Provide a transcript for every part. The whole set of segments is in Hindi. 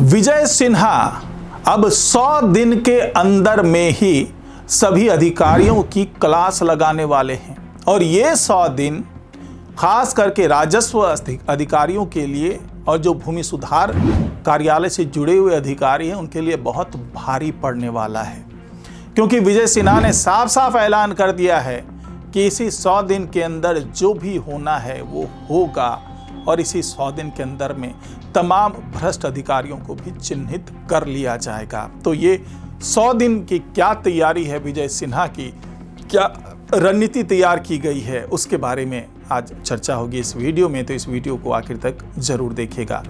विजय सिन्हा अब 100 दिन के अंदर में ही सभी अधिकारियों की क्लास लगाने वाले हैं और ये 100 दिन खास करके राजस्व अधिकारियों के लिए और जो भूमि सुधार कार्यालय से जुड़े हुए अधिकारी हैं उनके लिए बहुत भारी पड़ने वाला है, क्योंकि विजय सिन्हा ने साफ साफ ऐलान कर दिया है कि इसी 100 दिन के अंदर जो भी होना है वो होगा और इसी 100 दिन के अंदर में तमाम भ्रष्ट अधिकारियों को भी चिन्हित कर लिया जाएगा। तो ये 100 दिन की क्या तैयारी है विजय सिन्हा की, क्या रणनीति तैयार की गई है, उसके बारे में आज चर्चा होगी इस वीडियो में, तो इस वीडियो को आखिर तक जरूर देखिएगा।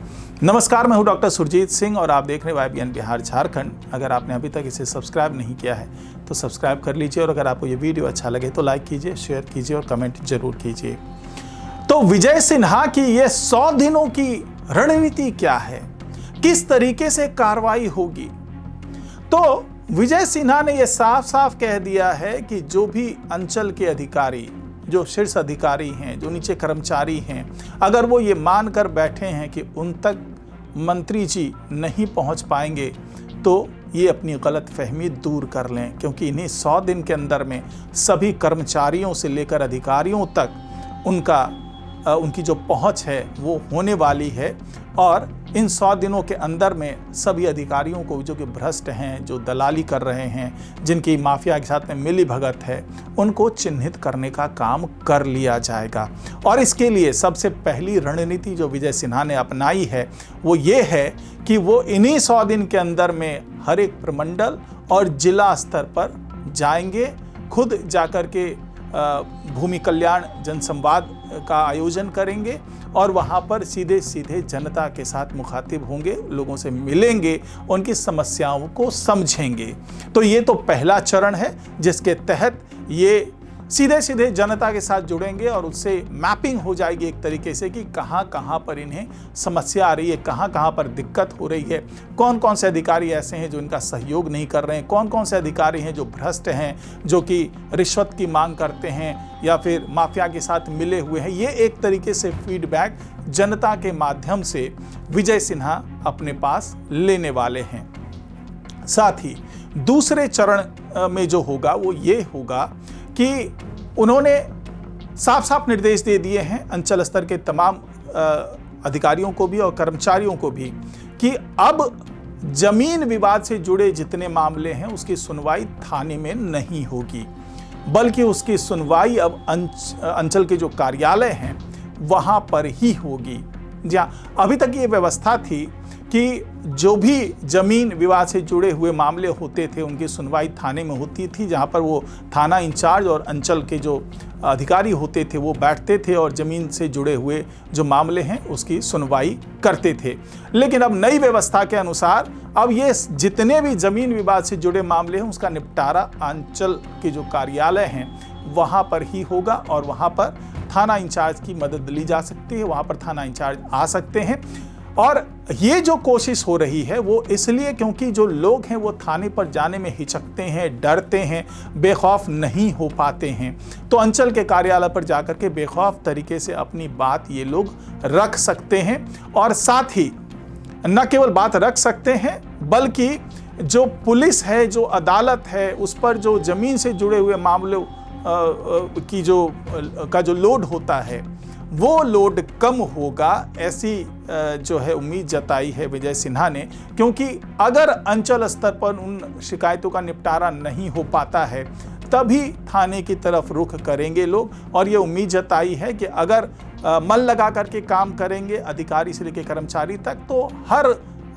नमस्कार, मैं हूं डॉक्टर सुरजीत सिंह और आप देख रहे हैं YBN बिहार झारखंड। अगर आपने अभी तक इसे सब्सक्राइब नहीं किया है तो सब्सक्राइब कर लीजिए और अगर आपको ये वीडियो अच्छा लगे तो लाइक कीजिए, शेयर कीजिए और कमेंट जरूर कीजिए। तो विजय सिन्हा की ये 100 दिनों की रणनीति क्या है, किस तरीके से कार्रवाई होगी? तो विजय सिन्हा ने यह साफ साफ कह दिया है कि जो भी अंचल के अधिकारी, जो शीर्ष अधिकारी हैं, जो नीचे कर्मचारी हैं, अगर वो ये मानकर बैठे हैं कि उन तक मंत्री जी नहीं पहुंच पाएंगे तो ये अपनी गलतफहमी दूर कर लें, क्योंकि इन्हीं 100 दिन के अंदर में सभी कर्मचारियों से लेकर अधिकारियों तक उनकी जो पहुंच है वो होने वाली है। और इन 100 दिनों के अंदर में सभी अधिकारियों को जो कि भ्रष्ट हैं, जो दलाली कर रहे हैं, जिनकी माफिया के साथ में मिली भगत है, उनको चिन्हित करने का काम कर लिया जाएगा। और इसके लिए सबसे पहली रणनीति जो विजय सिन्हा ने अपनाई है वो ये है कि वो इन्हीं 100 दिन के अंदर में हर एक प्रमंडल और जिला स्तर पर जाएंगे, खुद जाकर के भूमि कल्याण जनसंवाद का आयोजन करेंगे और वहाँ पर सीधे सीधे जनता के साथ मुखातिब होंगे, लोगों से मिलेंगे, उनकी समस्याओं को समझेंगे। तो ये तो पहला चरण है जिसके तहत ये सीधे सीधे जनता के साथ जुड़ेंगे और उससे मैपिंग हो जाएगी एक तरीके से कि कहाँ कहाँ पर इन्हें समस्या आ रही है, कहाँ कहाँ पर दिक्कत हो रही है, कौन कौन से अधिकारी ऐसे हैं जो इनका सहयोग नहीं कर रहे हैं, कौन कौन से अधिकारी हैं जो भ्रष्ट हैं, जो कि रिश्वत की मांग करते हैं या फिर माफिया के साथ मिले हुए हैं। ये एक तरीके से फीडबैक जनता के माध्यम से विजय सिन्हा अपने पास लेने वाले हैं। साथ ही दूसरे चरण में जो होगा वो ये होगा कि उन्होंने साफ साफ निर्देश दे दिए हैं अंचल स्तर के तमाम अधिकारियों को भी और कर्मचारियों को भी कि अब जमीन विवाद से जुड़े जितने मामले हैं उसकी सुनवाई थाने में नहीं होगी, बल्कि उसकी सुनवाई अब अंचल के जो कार्यालय हैं वहां पर ही होगी। जहां अभी तक ये व्यवस्था थी कि जो भी जमीन विवाद से जुड़े हुए मामले होते थे उनकी सुनवाई थाने में होती थी, जहां पर वो थाना इंचार्ज और अंचल के जो अधिकारी होते थे वो बैठते थे और ज़मीन से जुड़े हुए जो मामले हैं उसकी सुनवाई करते थे। लेकिन अब नई व्यवस्था के अनुसार अब ये जितने भी ज़मीन विवाद से जुड़े मामले हैं उसका निपटारा अंचल के जो कार्यालय हैं वहाँ पर ही होगा और वहाँ पर थाना इंचार्ज की मदद ली जा सकती है, वहाँ पर थाना इंचार्ज आ सकते हैं। और ये जो कोशिश हो रही है वो इसलिए क्योंकि जो लोग हैं वो थाने पर जाने में हिचकते हैं, डरते हैं, बेखौफ नहीं हो पाते हैं। तो अंचल के कार्यालय पर जाकर के बेखौफ तरीके से अपनी बात ये लोग रख सकते हैं और साथ ही न केवल बात रख सकते हैं बल्कि जो पुलिस है, जो अदालत है, उस पर जो ज़मीन से जुड़े हुए मामलों की जो लोड होता है वो लोड कम होगा, ऐसी जो है उम्मीद जताई है विजय सिन्हा ने। क्योंकि अगर अंचल स्तर पर उन शिकायतों का निपटारा नहीं हो पाता है तभी थाने की तरफ रुख करेंगे लोग, और ये उम्मीद जताई है कि अगर मन लगा करके काम करेंगे अधिकारी से लेकर कर्मचारी तक तो हर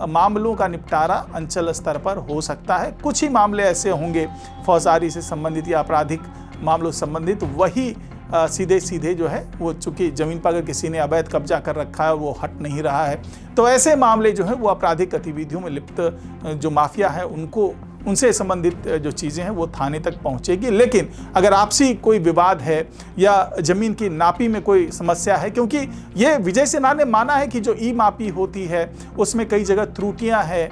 मामलों का निपटारा अंचल स्तर पर हो सकता है। कुछ ही मामले ऐसे होंगे फौजदारी से संबंधित या आपराधिक मामलों से संबंधित, वही सीधे सीधे जो है वो चूंकि ज़मीन पर अगर किसी ने अवैध कब्जा कर रखा है वो हट नहीं रहा है, तो ऐसे मामले जो है वो आपराधिक गतिविधियों में लिप्त जो माफिया है उनको उनसे संबंधित जो चीज़ें हैं वो थाने तक पहुंचेगी। लेकिन अगर आपसी कोई विवाद है या ज़मीन की नापी में कोई समस्या है, क्योंकि ये विजय सिन्हा ने माना है कि जो ई मापी होती है उसमें कई जगह त्रुटियां हैं,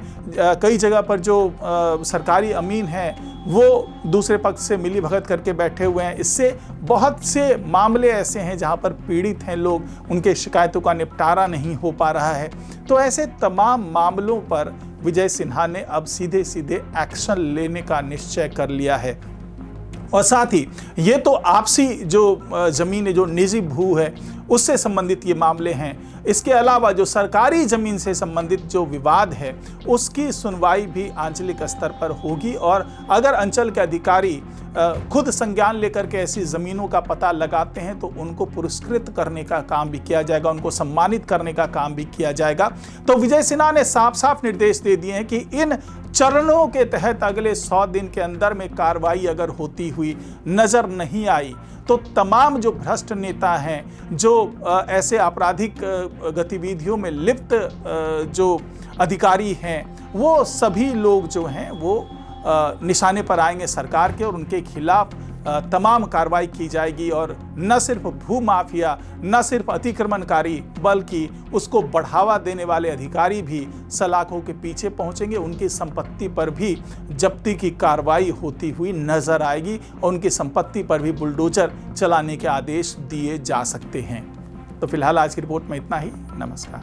कई जगह पर जो सरकारी अमीन हैं वो दूसरे पक्ष से मिली भगत करके बैठे हुए हैं। इससे बहुत से मामले ऐसे हैं जहां पर पीड़ित हैं लोग, उनके शिकायतों का निपटारा नहीं हो पा रहा है। तो ऐसे तमाम मामलों पर विजय सिन्हा ने अब सीधे सीधे एक्शन लेने का निश्चय कर लिया है। और साथ ही ये तो आपसी जो ज़मीन है, जो निजी भू है, उससे संबंधित ये मामले हैं। इसके अलावा जो सरकारी ज़मीन से संबंधित जो विवाद है उसकी सुनवाई भी आंचलिक स्तर पर होगी। और अगर अंचल के अधिकारी खुद संज्ञान लेकर के ऐसी ज़मीनों का पता लगाते हैं तो उनको पुरस्कृत करने का काम भी किया जाएगा, उनको सम्मानित करने का काम भी किया जाएगा। तो विजय सिन्हा ने साफ साफ निर्देश दे दिए हैं कि इन चरणों के तहत अगले 100 दिन के अंदर में कार्रवाई अगर होती हुई नजर नहीं आई तो तमाम जो भ्रष्ट नेता हैं, जो ऐसे आपराधिक गतिविधियों में लिप्त जो अधिकारी हैं, वो सभी लोग जो हैं वो निशाने पर आएंगे सरकार के, और उनके खिलाफ तमाम कार्रवाई की जाएगी। और न सिर्फ भू माफिया, न सिर्फ अतिक्रमणकारी, बल्कि उसको बढ़ावा देने वाले अधिकारी भी सलाखों के पीछे पहुंचेंगे। उनकी संपत्ति पर भी जब्ती की कार्रवाई होती हुई नजर आएगी और उनकी संपत्ति पर भी बुलडोजर चलाने के आदेश दिए जा सकते हैं। तो फिलहाल आज की रिपोर्ट में इतना ही। नमस्कार।